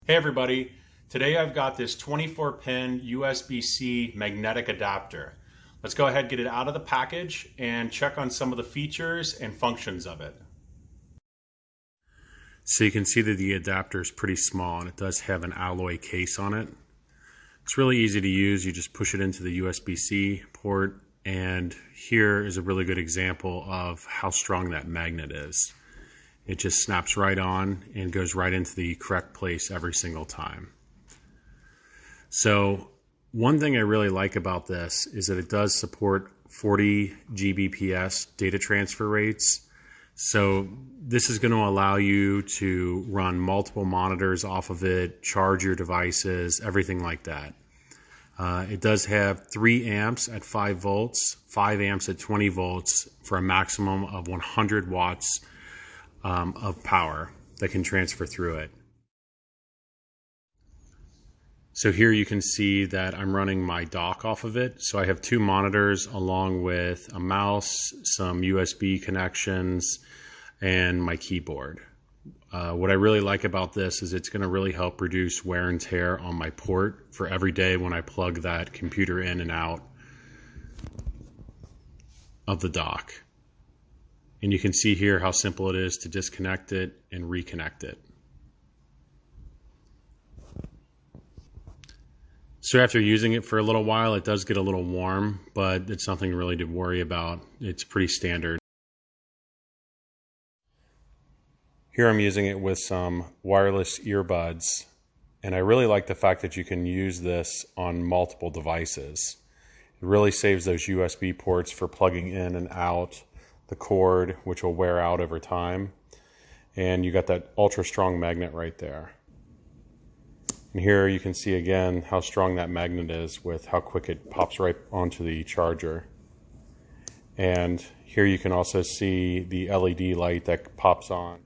Hey everybody, today I've got this 24-pin USB-C magnetic adapter. Let's go ahead and get it out of the package and check on some of the features and functions of it. So you can see that the adapter is pretty small and it does have an alloy case on it. It's really easy to use. You just push it into the USB-C port, and here is a really good example of how strong that magnet is. It just snaps right on and goes right into the correct place every single time. So one thing I really like about this is that it does support 40 Gbps data transfer rates. So this is going to allow you to run multiple monitors off of it, charge your devices, everything like that. It does have 3 amps at 5 volts, 5 amps at 20 volts for a maximum of 100 watts of power that can transfer through it. So here you can see that I'm running my dock off of it. So I have 2 monitors along with a mouse, some USB connections, and my keyboard. What I really like about this is it's going to really help reduce wear and tear on my port for every day when I plug that computer in and out of the dock. And you can see here how simple it is to disconnect it and reconnect it. So after using it for a little while, it does get a little warm, but it's nothing really to worry about. It's pretty standard. Here I'm using it with some wireless earbuds, and I really like the fact that you can use this on multiple devices. It really saves those USB ports for plugging in and out the cord, which will wear out over time. And you got that ultra strong magnet right there. And here you can see again how strong that magnet is with how quick it pops right onto the charger. And here you can also see the LED light that pops on.